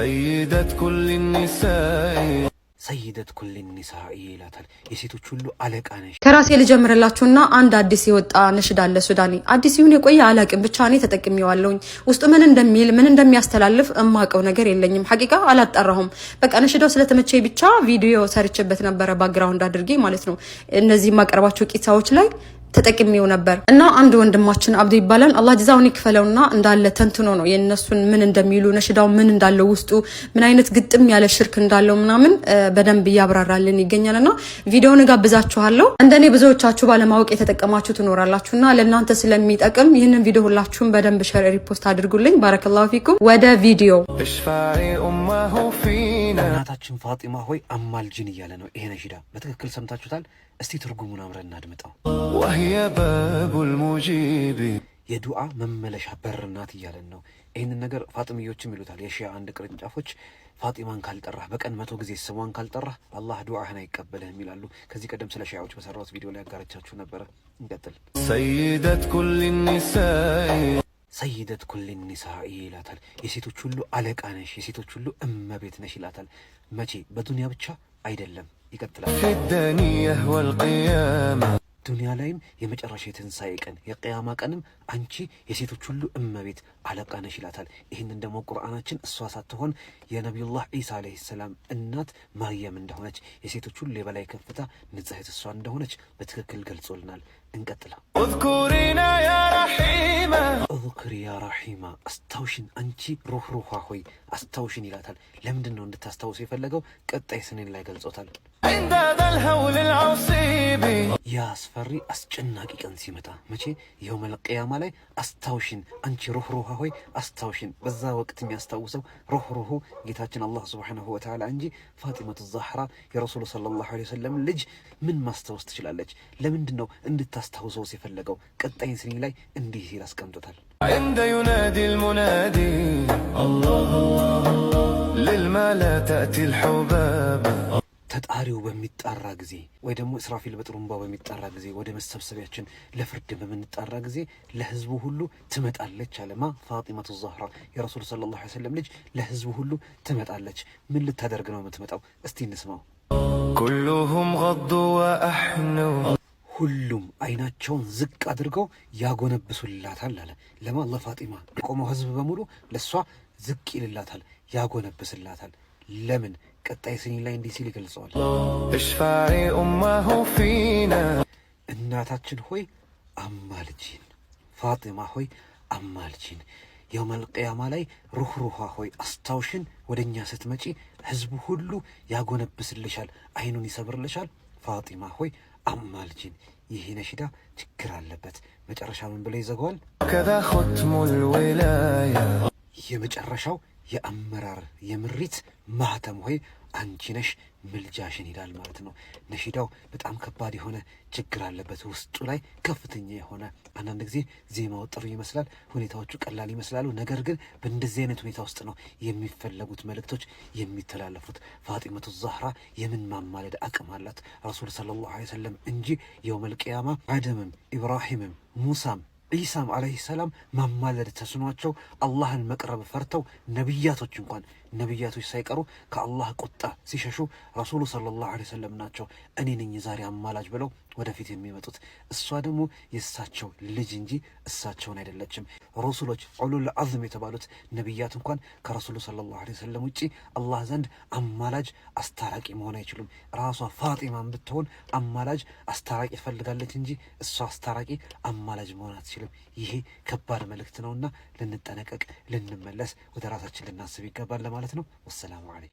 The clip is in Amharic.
سيدة كل النساء ሰይደት ኩል ኒሳኢ ይላታል። የሴቶች ሁሉ አለቃ ነሽ። ከራሴ ልጀምርላችሁና አንድ አዲስ የወጣ ነሽዳ አለ ሱዳኒ። አዲስ ይሁን የቆየ አላቅም፣ ብቻ እኔ ተጠቅሜዋለሁኝ። ውስጡ ምን እንደሚል ምን እንደሚያስተላልፍ እማቀው ነገር የለኝም። ሐቂቃ አላጣራሁም። በቃ ነሽዳው ስለተመቸኝ ብቻ ቪዲዮ ሰርችበት ነበረ፣ ባክግራውንድ አድርጌ ማለት ነው። እነዚህ ማቀርባቸው ቂሳዎች ላይ ተጠቅሜው ነበር እና አንድ ወንድማችን አብዱ ይባላል አላህ ጀዛውን ይክፈለውና እንዳለ ተንትኖ ነው የነሱን ምን እንደሚሉ ነሽዳው ምን እንዳለው ውስጡ ምን አይነት ግጥም ያለ ሽርክ እንዳለው ምናምን በደንብ ያብራራልን ይገኛልና ቪዲዮውን ጋብዛችኋለሁ። እንደኔ ብዙዎቻችሁ ባለማወቅ የተጠቀማችሁ ትኖራላችሁና ለእናንተ ስለሚጠቅም ይህንን ቪዲዮ ሁላችሁም በደንብ ሼር ሪፖስት አድርጉልኝ። ባረከላሁ ፊኩም። ወደ ቪዲዮ እናታችን ፋጢማ ሆይ አማልጅን እያለ ነው ይሄ ነሽዳ። በትክክል ሰምታችሁታል። እስቲ ትርጉሙን አብረን እናድምጠው። وهي باب المجيب የዱዓ መመለሻ በር ናት እያለን ነው። ይህንን ነገር ፋጢሚዮችም ይሉታል። የሺያ አንድ ቅርንጫፎች ፋጢማን ካልጠራህ በቀን 100 ጊዜ ስሟን ካልጠራህ አላህ ዱዓህን አይቀበልህም ይላሉ። ከዚህ ቀደም ስለ ሺያዎች በሰራሁት ቪዲዮ ላይ አጋርቻችሁ ነበረ። እንቀጥል። سيدة كل النساء ሰይደት ኩል ኒሳኢ ይላታል። የሴቶች ሁሉ አለቃ ነሽ፣ የሴቶች ሁሉ እመቤት ነሽ ይላታል። መቼ? በዱንያ ብቻ አይደለም። ይቀጥላል። في الدنيا والقيامة ዱንያ ላይም የመጨረሻ የትንሣኤ ቀን የቅያማ ቀንም አንቺ የሴቶች ሁሉ እመቤት አለቃ ነሽ ይላታል። ይህንን ደግሞ ቁርአናችን እሷ ሳትሆን የነቢዩላህ ዒሳ ዓለይሂ ሰላም እናት መርየም እንደሆነች የሴቶች ሁሉ የበላይ ከፍታ ንጽሕት እሷ እንደሆነች በትክክል ገልጾልናል። እንቀጥላ። اذكرينا يا رحيمة እዝክሪ ያ ረሒማ፣ አስታውሽን አንቺ ሩህሩሃ ሆይ አስታውሽን ይላታል። ለምንድን ነው እንድታስታውሱ የፈለገው? ቀጣይ ስኔን ላይ ገልጾታል። عند ذا الهول العصيب ያ አስፈሪ አስጨናቂ ቀን ሲመጣ መቼ? የውመል ቂያማ ላይ አስታውሽን አንቺ ሩህሩሃ ሆይ አስታውሽን። በዛ ወቅት የሚያስታውሰው ሩህሩሁ ጌታችን አላህ ሱብሓነሁ ወተዓላ እንጂ ፋጢመቱ ዛህራ የረሱሉ ሰለላሁ ዐለይሂ ወሰለም ልጅ ምን ማስታወስ ትችላለች? ለምንድን ነው እንድታስታውሰው የፈለገው? ቀጣይ ስኒ ላይ እንዲህ ሲል አስቀምጦታል። عند ينادي المنادي الله للملا تأتي الحباب ተጣሪው በሚጣራ ጊዜ ወይ ደግሞ እስራፊል በጥሩምባ በሚጣራ ጊዜ ወደ መሰብሰቢያችን ለፍርድ በምንጣራ ጊዜ ለህዝቡ ሁሉ ትመጣለች አለማ ፋጢመቱ ዛህራ የረሱል ሰለላሁ ዐለይሂ ወሰለም ልጅ ለህዝቡ ሁሉ ትመጣለች። ምን ልታደርግ ነው የምትመጣው? እስቲ እንስማው። كلهم غضوا وأحنوا ሁሉም አይናቸውን ዝቅ አድርገው ያጎነብሱላታል አለ። ለማ ለፋጢማ የቆመው ህዝብ በሙሉ ለሷ ዝቅ ይልላታል፣ ያጎነብስላታል። ለምን? ቀጣይ ስኒ ላይ እንዲህ ሲል ይገልጸዋል። اشفعي أمه فينا እናታችን ሆይ አማልጂን፣ ፋጢማ ሆይ አማልጂን። የውመል ቂያማ ላይ ሩህሩሃ ሆይ አስታውሽን። ወደኛ ስትመጪ ህዝቡ ሁሉ ያጎነብስልሻል፣ አይኑን ይሰብርልሻል። ፋጢማ ሆይ አማልጂን። ይህ ነሽዳ ችግር አለበት። መጨረሻ ምን ብሎ ይዘጋዋል? كذا ختم الولاية የመጨረሻው የአመራር የምሪት ማህተም ሆይ አንቺ ነሽ ምልጃሽን ይላል ማለት ነው። ነሽዳው በጣም ከባድ የሆነ ችግር አለበት ውስጡ ላይ ከፍተኛ የሆነ። አንዳንድ ጊዜ ዜማው ጥሩ ይመስላል፣ ሁኔታዎቹ ቀላል ይመስላሉ። ነገር ግን በእንደዚህ አይነት ሁኔታ ውስጥ ነው የሚፈለጉት መልእክቶች የሚተላለፉት። ፋጢመቱ ዛህራ የምን ማማለድ አቅም አላት? ረሱል ሰለላሁ ዐለይሂ ወሰለም እንጂ የውመል ቂያማ አደምም ኢብራሂምም ሙሳም ዒሳም ዓለይሂ ሰላም ማማለድ ተስኗቸው አላህን መቅረብ ፈርተው ነቢያቶች እንኳን ነቢያቶች ሳይቀሩ ከአላህ ቁጣ ሲሸሹ ረሱሉ ሰለላሁ ዐለይሂ ወሰለም ናቸው እኔ ነኝ ዛሬ አማላጅ ብለው ወደፊት የሚመጡት። እሷ ደግሞ የእሳቸው ልጅ እንጂ እሳቸውን አይደለችም። ረሱሎች ዑሉል አዝም የተባሉት ነቢያት እንኳን ከረሱሉ ሰለላሁ ዐለይሂ ወሰለም ውጪ አላህ ዘንድ አማላጅ አስታራቂ መሆን አይችሉም። ራሷ ፋጢማን ብትሆን አማላጅ አስታራቂ ትፈልጋለች እንጂ እሷ አስታራቂ አማላጅ መሆን አትችልም። ይሄ ከባድ መልእክት ነውና ልንጠነቀቅ፣ ልንመለስ፣ ወደ ራሳችን ልናስብ ይገባል ለማለት ነው። ወሰላሙ አለይኩም።